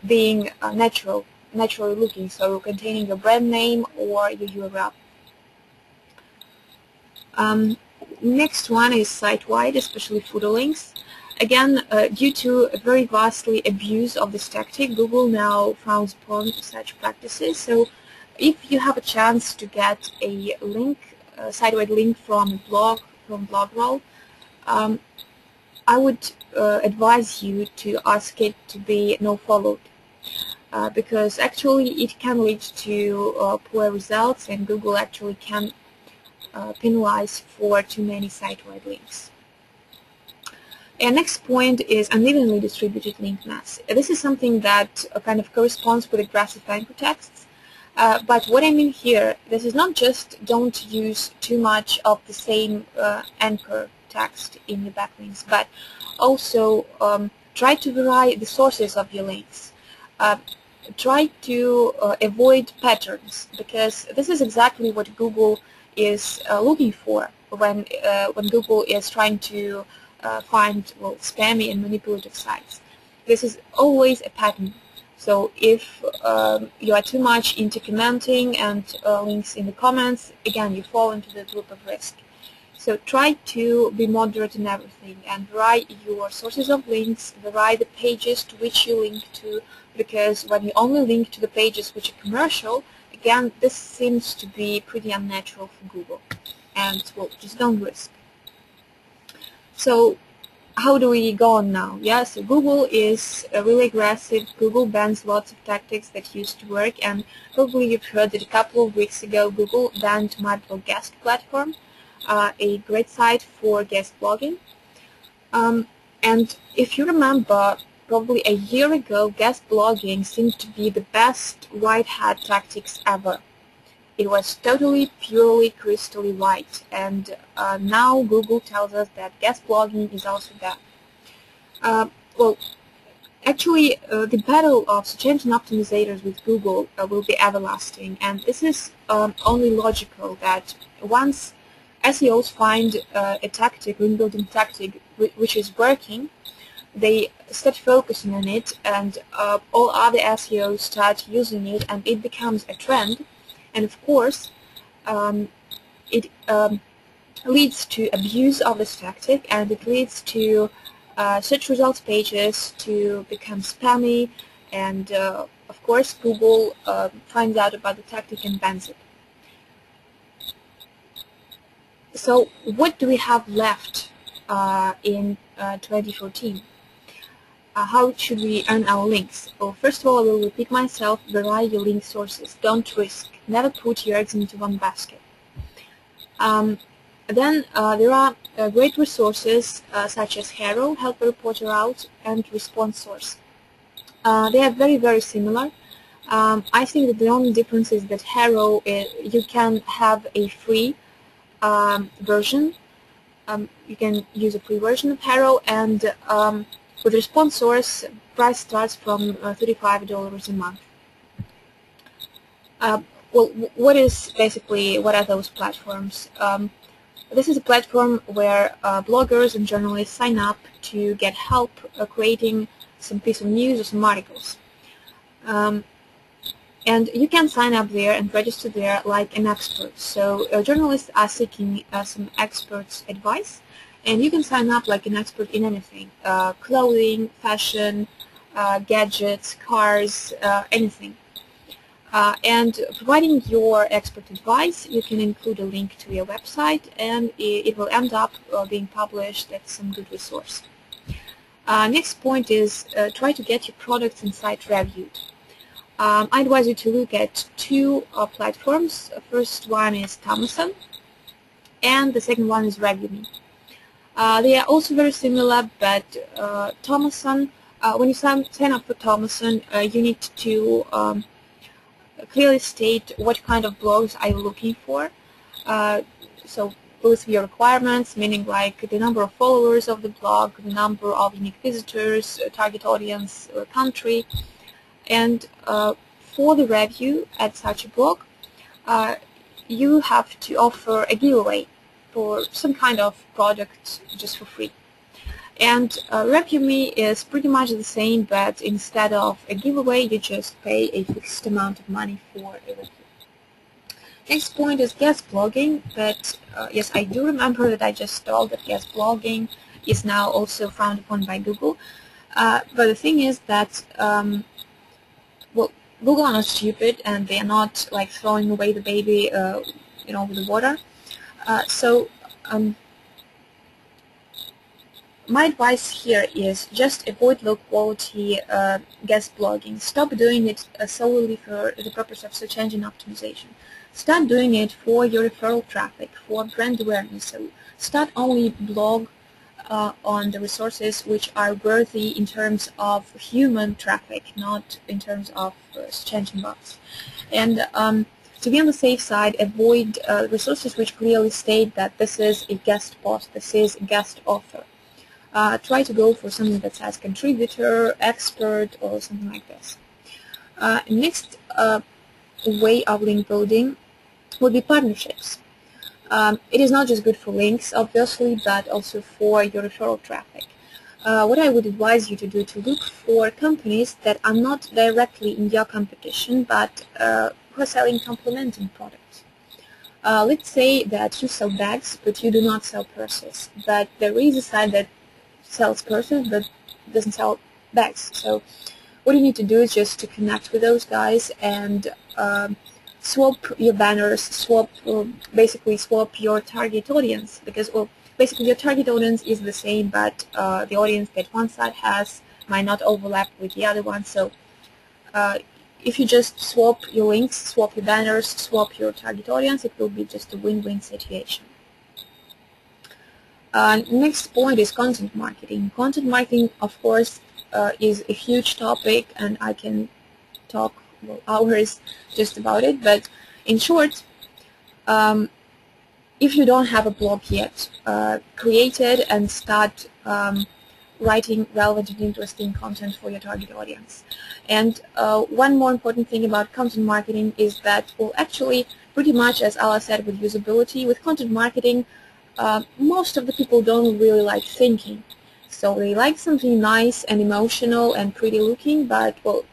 being naturally looking, so containing your brand name or your URL. Next one is site-wide, especially footer links. Again, due to a very vastly abuse of this tactic, Google now frowns upon such practices. So if you have a chance to get a link site-wide link from a blog, from Blogroll, I would advise you to ask it to be no-followed, because actually it can lead to poor results, and Google actually can penalize for too many site-wide links. And next point is unevenly distributed link mass. This is something that kind of corresponds with aggressive anchor texts. But what I mean here, this is not just don't use too much of the same anchor text in your backlinks, but also try to vary the sources of your links. Try to avoid patterns, because this is exactly what Google is looking for when Google is trying to find spammy and manipulative sites. This is always a pattern. So if you are too much into commenting and links in the comments, again, you fall into the loop of risk. So try to be moderate in everything and vary your sources of links, vary the pages to which you link to, because when you only link to the pages which are commercial, again, this seems to be pretty unnatural for Google, and well, just don't risk. So how do we go on now? Yeah, so Google is really aggressive. Google bans lots of tactics that used to work, and probably you've heard that a couple of weeks ago Google banned MyBlogGuest platform, a great site for guest blogging. And if you remember, probably a year ago, guest blogging seemed to be the best white hat tactics ever. It was totally, purely, crystally white, and now Google tells us that guest blogging is also bad. Well, actually, the battle of search engine optimizers with Google will be everlasting, and this is only logical that once SEOs find a tactic, link building tactic, which is working, they start focusing on it, and all other SEOs start using it, and it becomes a trend. And of course, it leads to abuse of this tactic, and it leads to search results pages to become spammy, and of course Google finds out about the tactic and bans it. So what do we have left in 2014? How should we earn our links? Well, first of all, I will repeat myself, vary your link sources. Don't risk. Never put your eggs into one basket. Then there are great resources such as Hero, Help a Reporter Out, and Response Source. They are very, very similar. I think that the only difference is that Hero, you can have a free version. You can use a free version of Hero, and with Response Source, price starts from $35 a month. Well, what are those platforms? This is a platform where bloggers and journalists sign up to get help creating some piece of news or some articles. And you can sign up there and register there like an expert. So journalists are seeking some experts' advice, and you can sign up like an expert in anything, clothing, fashion, gadgets, cars, anything. And providing your expert advice, you can include a link to your website, and it will end up being published at some good resource. Next point is try to get your products and site reviewed. I advise you to look at two platforms. The first one is Thomason, and the second one is ReviewMe. They are also very similar, but Thomason, when you sign up for Thomason, you need to clearly state what kind of blogs are you looking for. So both your requirements, meaning like the number of followers of the blog, the number of unique visitors, target audience, country. And for the review at such a blog, you have to offer a giveaway for some kind of product just for free. And ReviewMe is pretty much the same, but instead of a giveaway, you just pay a fixed amount of money for a review. Next point is guest blogging, but yes, I do remember that I just told that guest blogging is now also frowned upon by Google. But the thing is that well, Google are not stupid, and they are not like throwing away the baby, with the water. My advice here is just avoid low-quality guest blogging. Stop doing it solely for the purpose of search engine optimization. Start doing it for your referral traffic, for brand awareness. So start only blog on the resources which are worthy in terms of human traffic, not in terms of search engine bots. And to be on the safe side, avoid resources which clearly state that this is a guest post, this is a guest author. Try to go for something that says contributor, expert, or something like this. Next way of link building would be partnerships. It is not just good for links, obviously, but also for your referral traffic. What I would advise you to do to look for companies that are not directly in your competition, but who are selling complementing products. Let's say that you sell bags, but you do not sell purses. But there is a site that sells purses but doesn't sell bags. So what you need to do is just to connect with those guys and swap your banners, basically swap your target audience, because basically your target audience is the same, but the audience that one side has might not overlap with the other one. So if you just swap your links, swap your banners, swap your target audience, it will be just a win-win situation. Next point is content marketing. Content marketing, of course, is a huge topic, and I can talk hours just about it. But in short, if you don't have a blog yet, create it and start writing relevant and interesting content for your target audience. And one more important thing about content marketing is that, well, actually, pretty much as Ala said with usability, with content marketing, most of the people don't really like thinking. So they like something nice and emotional and pretty looking, but, well,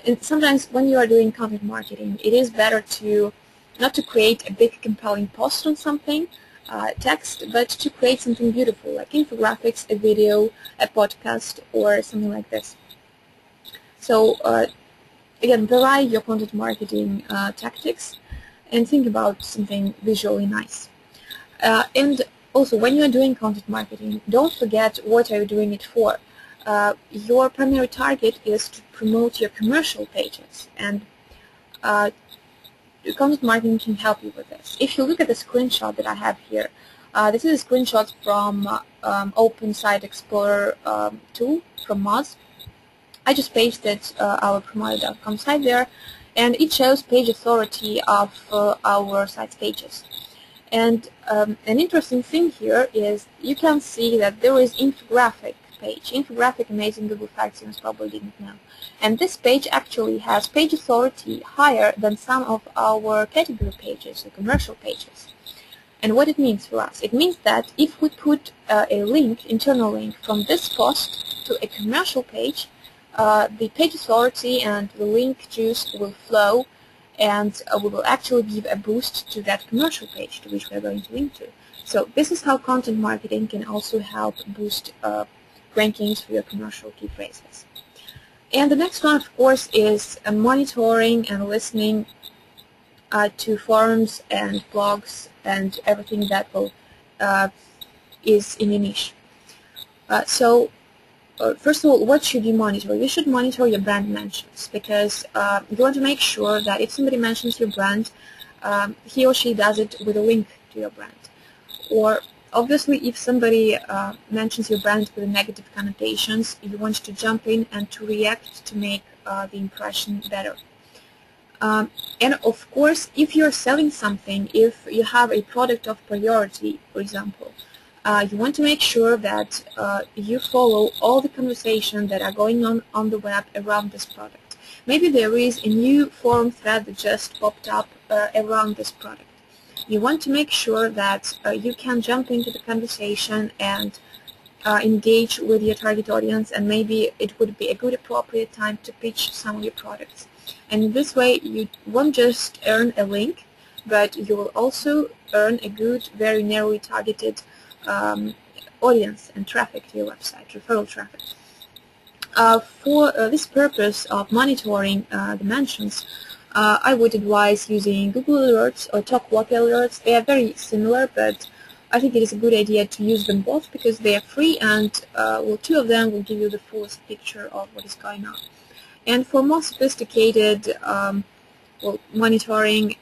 and sometimes when you are doing content marketing, it is better to not to create a big compelling post on something, text, but to create something beautiful, like infographics, a video, a podcast, or something like this. So again, vary your content marketing tactics and think about something visually nice. And also, when you're doing content marketing, don't forget what are you doing it for. Your primary target is to promote your commercial pages, and content marketing can help you with this. If you look at the screenshot that I have here, this is a screenshot from Open Site Explorer tool from Moz. I just pasted our promoter.com site there, and it shows page authority of our site's pages. And an interesting thing here is you can see that there is infographic page. Infographic Amazing Google Facts you probably didn't know. And this page actually has page authority higher than some of our category pages, or commercial pages. And what it means for us? It means that if we put a link, internal link, from this post to a commercial page, the page authority and the link juice will flow, and we will actually give a boost to that commercial page to which we are going to link to. So this is how content marketing can also help boost rankings for your commercial key phrases. And the next one, of course, is monitoring and listening to forums and blogs and everything that will is in your niche. First of all, what should you monitor? You should monitor your brand mentions, because you want to make sure that if somebody mentions your brand, he or she does it with a link to your brand. Or obviously, if somebody mentions your brand with negative connotations, you want to jump in and to react to make the impression better. And of course, if you're selling something, if you have a product of priority, for example, you want to make sure that you follow all the conversations that are going on the web around this product. Maybe there is a new forum thread that just popped up around this product. You want to make sure that you can jump into the conversation and engage with your target audience, and maybe it would be a good appropriate time to pitch some of your products. And in this way, you won't just earn a link, but you will also earn a good, very narrowly targeted audience and traffic to your website, referral traffic. For this purpose of monitoring the mentions, I would advise using Google Alerts or TalkWalk Alerts. They are very similar, but I think it is a good idea to use them both because they are free, and well, two of them will give you the fullest picture of what is going on. And for more sophisticated well, monitoring,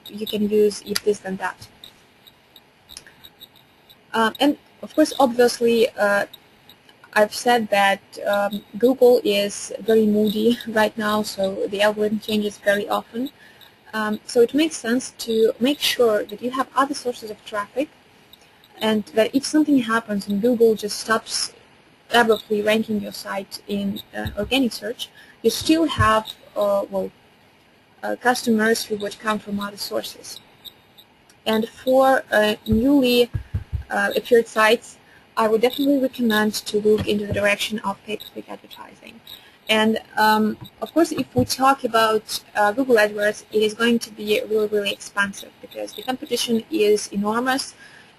you can use if this then that. And of course, obviously, I've said that Google is very moody right now, so the algorithm changes very often. So it makes sense to make sure that you have other sources of traffic, and that if something happens and Google just stops abruptly ranking your site in organic search, you still have well, customers who would come from other sources. And for newly appeared sites, I would definitely recommend to look into the direction of pay-per-click advertising. And of course, if we talk about Google AdWords, it is going to be really, really expensive because the competition is enormous,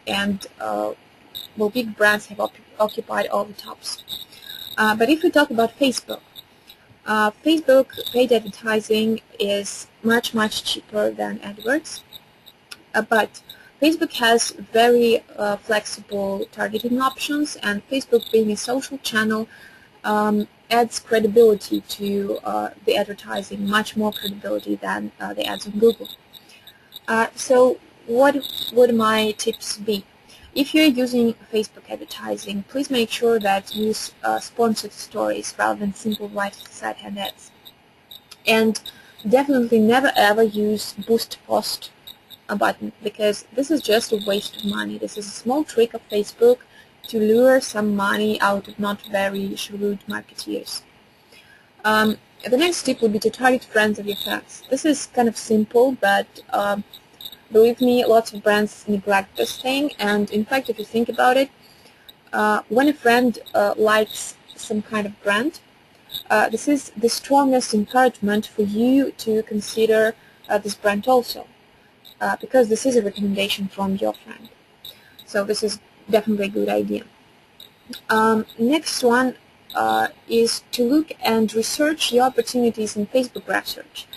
and well, big brands have occupied all the tops. But if we talk about Facebook, Facebook paid advertising is much, much cheaper than AdWords, but Facebook has very flexible targeting options, and Facebook, being a social channel, adds credibility to the advertising, much more credibility than the ads on Google. So what would my tips be? If you're using Facebook advertising, please make sure that you use sponsored stories rather than simple right-side-hand ads. And definitely never ever use boost post button, because this is just a waste of money. This is a small trick of Facebook to lure some money out of not very shrewd marketeers. The next tip would be to target friends of your friends. This is kind of simple, but believe me, lots of brands neglect this thing, and in fact, if you think about it, when a friend likes some kind of brand, this is the strongest encouragement for you to consider this brand also. Because this is a recommendation from your friend. So this is definitely a good idea. Next one is to look and research your opportunities in Facebook Graph Search.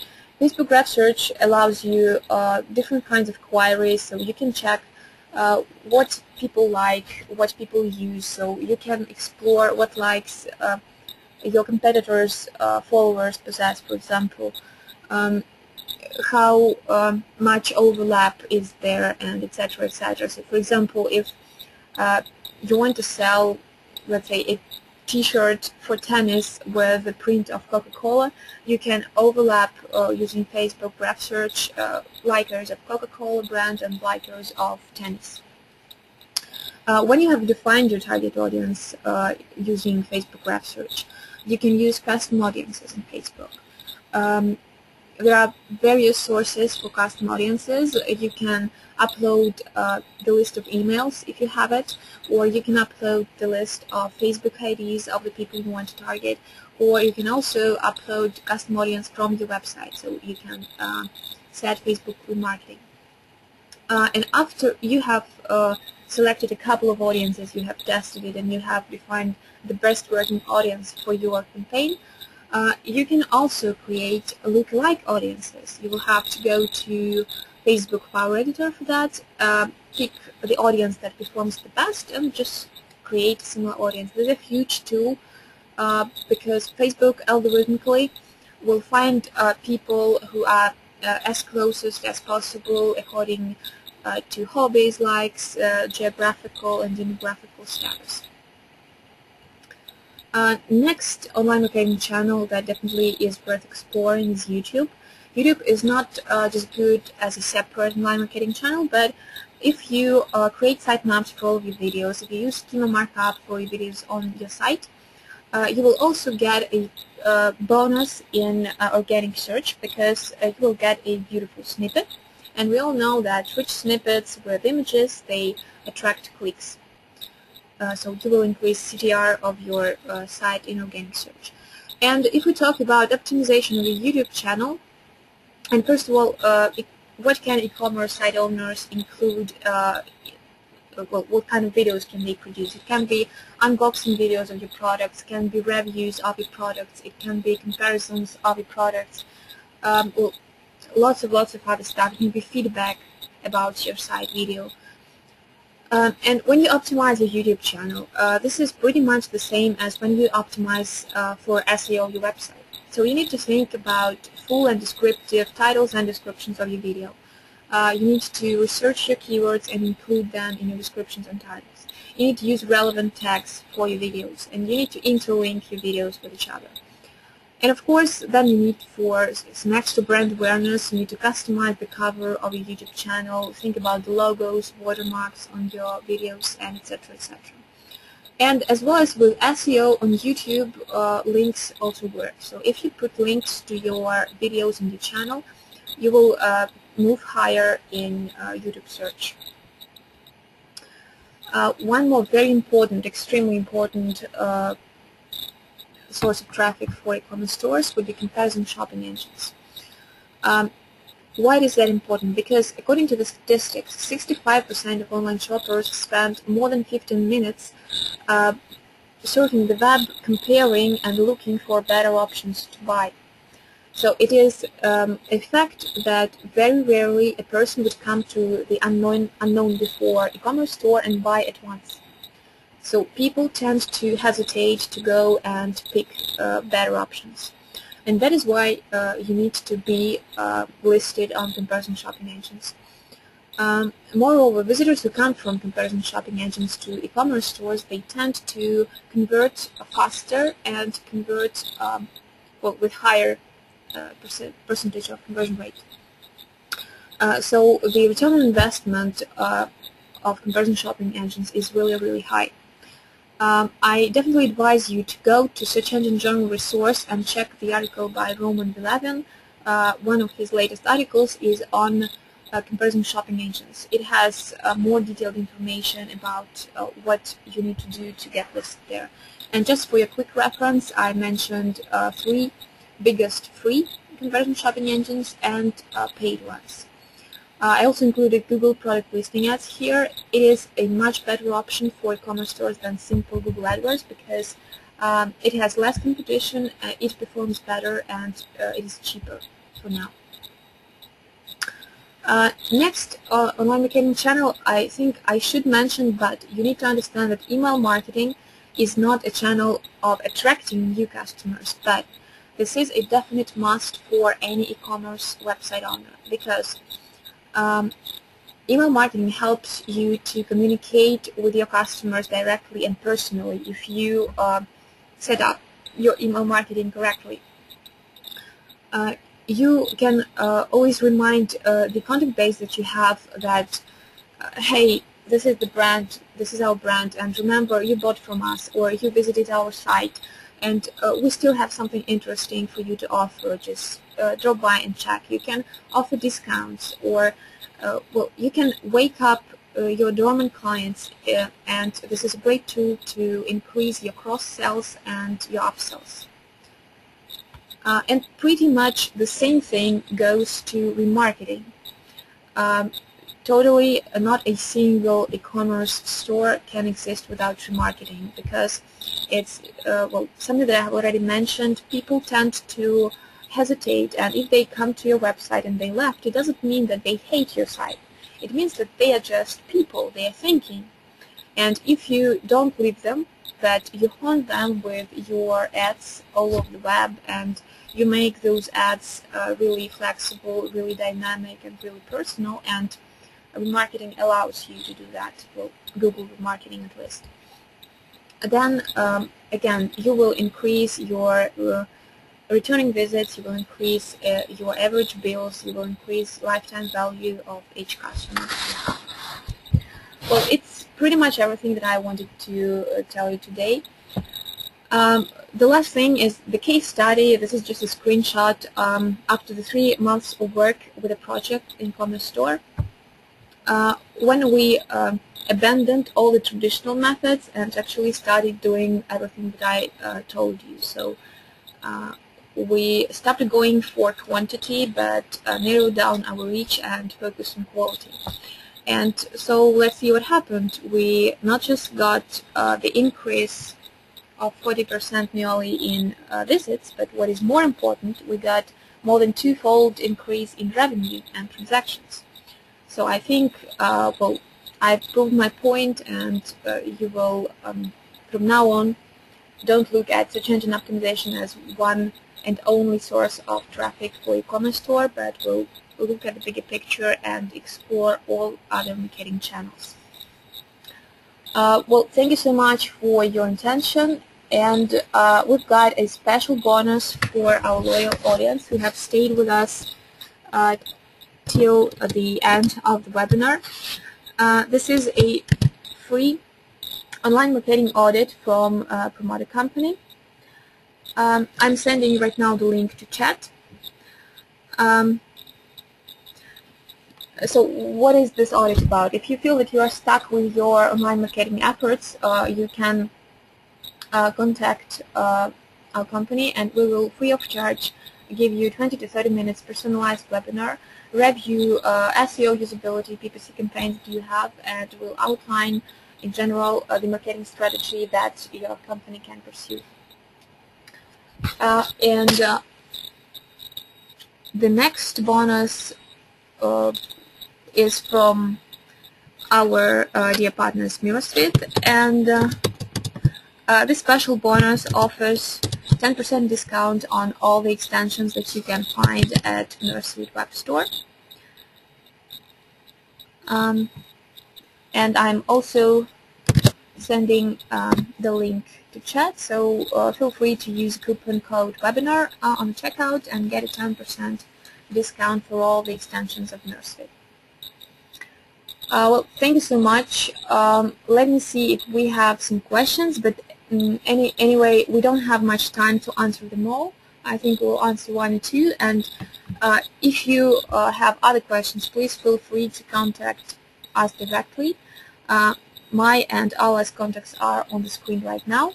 Facebook Graph Search allows you different kinds of queries, so you can check what people like, what people use, so you can explore what likes your competitors' followers possess, for example. How much overlap is there, and etc., etc. So, for example, if you want to sell, let's say, a T-shirt for tennis with the print of Coca-Cola, you can overlap using Facebook Graph Search likers of Coca-Cola brand and likers of tennis. When you have defined your target audience using Facebook Graph Search, you can use custom audiences in Facebook. There are various sources for custom audiences. You can upload the list of emails if you have it, or you can upload the list of Facebook IDs of the people you want to target, or you can also upload custom audience from your website, so you can set Facebook remarketing. And after you have selected a couple of audiences, you have tested it, and you have defined the best working audience for your campaign, you can also create lookalike audiences. You will have to go to Facebook Power Editor for that, pick the audience that performs the best, and just create a similar audience. This is a huge tool because Facebook algorithmically will find people who are as closest as possible according to hobbies, likes, geographical and demographical status. Next online marketing channel that definitely is worth exploring is YouTube. YouTube is not just good as a separate online marketing channel, but if you create sitemaps for all of your videos, if you use schema markup for your videos on your site, you will also get a bonus in organic search, because you will get a beautiful snippet. And we all know that rich snippets with images, they attract clicks. So you will increase CTR of your site in organic search. And if we talk about optimization of the YouTube channel, and first of all, what can e-commerce site owners include? Well, what kind of videos can they produce? It can be unboxing videos of your products, it can be reviews of your products, it can be comparisons of your products. Well, lots of other stuff. It can be feedback about your site video. And when you optimize your YouTube channel, this is pretty much the same as when you optimize for SEO of your website. So you need to think about full and descriptive titles and descriptions of your video. You need to research your keywords and include them in your descriptions and titles. You need to use relevant tags for your videos, and you need to interlink your videos with each other. And of course, then you need for some extra brand awareness, you need to customize the cover of your YouTube channel, think about the logos, watermarks on your videos, and etc., etc. And as well as with SEO on YouTube, links also work. So if you put links to your videos on your channel, you will move higher in YouTube search. One more very important, extremely important source of traffic for e-commerce stores would be comparison shopping engines. Why is that important? Because according to the statistics, 65% of online shoppers spend more than 15 minutes surfing the web, comparing and looking for better options to buy. So it is a fact that very rarely a person would come to the unknown before e-commerce store and buy at once. So people tend to hesitate to go and pick better options. And that is why you need to be listed on comparison shopping engines. Moreover, visitors who come from comparison shopping engines to e-commerce stores, they tend to convert faster and convert well, with higher percentage of conversion rate. So the return on investment of comparison shopping engines is really, really high. I definitely advise you to go to Search Engine Journal Resource and check the article by Roman Villavin. One of his latest articles is on comparison shopping engines. It has more detailed information about what you need to do to get listed there. And just for your quick reference, I mentioned 3 biggest free comparison shopping engines and paid ones. I also included Google Product Listing Ads here. It is a much better option for e-commerce stores than simple Google AdWords because it has less competition, it performs better, and it is cheaper for now. Next, online marketing channel, I think I should mention, but you need to understand that email marketing is not a channel of attracting new customers, but this is a definite must for any e-commerce website owner because email marketing helps you to communicate with your customers directly and personally if you set up your email marketing correctly. You can always remind the contact base that you have that, hey, this is the brand, this is our brand, and remember you bought from us or you visited our site, and we still have something interesting for you to offer. Just drop by and check. You can offer discounts, or well, you can wake up your dormant clients, and this is a great tool to increase your cross-sells and your upsells. And pretty much the same thing goes to remarketing. Totally not a single e-commerce store can exist without remarketing because it's well, something that I have already mentioned. People tend to hesitate, and if they come to your website and they left, it doesn't mean that they hate your site. It means that they are just people, they are thinking. And if you don't leave them, that you haunt them with your ads all over the web, and you make those ads really flexible, really dynamic, and really personal, and remarketing allows you to do that. Well, Google remarketing at least. Then again, you will increase your returning visits, you will increase your average bills, you will increase lifetime value of each customer. Well, it's pretty much everything that I wanted to tell you today. The last thing is the case study. This is just a screenshot after the 3 months of work with a project in e-commerce store. When we abandoned all the traditional methods and actually started doing everything that I told you. So we stopped going for quantity, but narrowed down our reach and focused on quality. And so let's see what happened. We not just got the increase of 40% nearly in visits, but what is more important, we got more than twofold increase in revenue and transactions. So I think, well, I've proved my point, and you will, from now on, don't look at search engine optimization as one and only source of traffic for e-commerce store, but we'll look at the bigger picture and explore all other marketing channels. Well, thank you so much for your attention, and we've got a special bonus for our loyal audience who have stayed with us till the end of the webinar. This is a free online marketing audit from a promoter company. I'm sending you right now the link to chat. So what is this audit about? If you feel that you are stuck with your online marketing efforts, you can contact our company, and we will free of charge give you 20 to 30 minutes personalized webinar, review SEO, usability, PPC campaigns that you have, and will outline in general the marketing strategy that your company can pursue. The next bonus is from our dear partners MirrorSuite, and this special bonus offers 10% discount on all the extensions that you can find at MirrorSuite Web Store. And I'm also sending the link to chat, so feel free to use coupon code webinar on the checkout and get a 10% discount for all the extensions of MirrorSuite. Well, thank you so much. Let me see if we have some questions, but anyway, we don't have much time to answer them all. I think we'll answer one or two, and if you have other questions, please feel free to contact us directly. My and ours contacts are on the screen right now.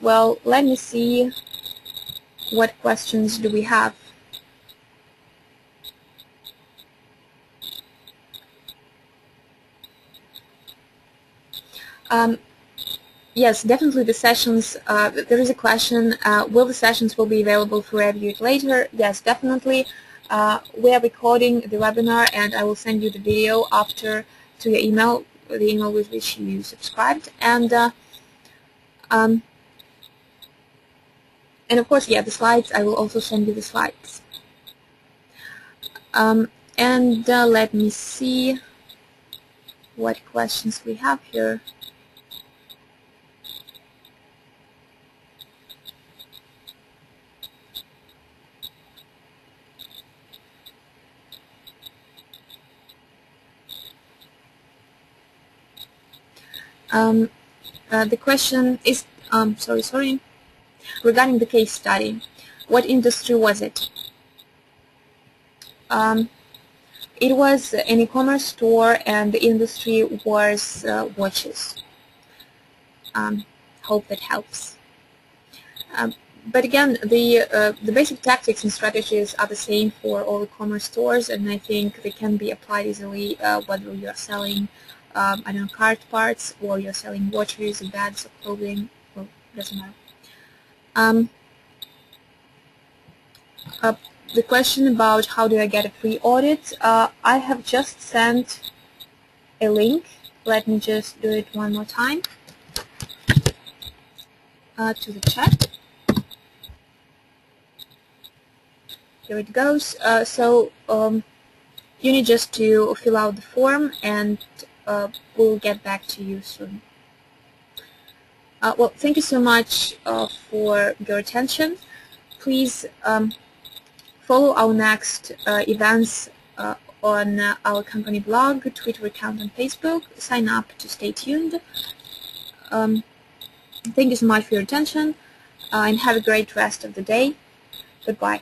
Well, let me see what questions do we have. Yes, definitely the sessions, there is a question, will the sessions will be available for review later? Yes, definitely. We are recording the webinar, and I will send you the video after to your email, the email with which you subscribed. And of course, yeah, the slides, I will also send you the slides. Let me see what questions we have here. The question is, sorry, regarding the case study. What industry was it? It was an e-commerce store, and the industry was watches. Hope that helps. But again, the basic tactics and strategies are the same for all e-commerce stores, and I think they can be applied easily whether you are selling I don't know, car parts, or you're selling watches, or bags, or clothing. Well, doesn't matter. The question about how do I get a free audit, I have just sent a link. Let me just do it one more time to the chat. Here it goes. You need just to fill out the form, and we'll get back to you soon. Well, thank you so much for your attention. Please follow our next events on our company blog, Twitter account, and Facebook. Sign up to stay tuned. Thank you so much for your attention, and have a great rest of the day. Goodbye.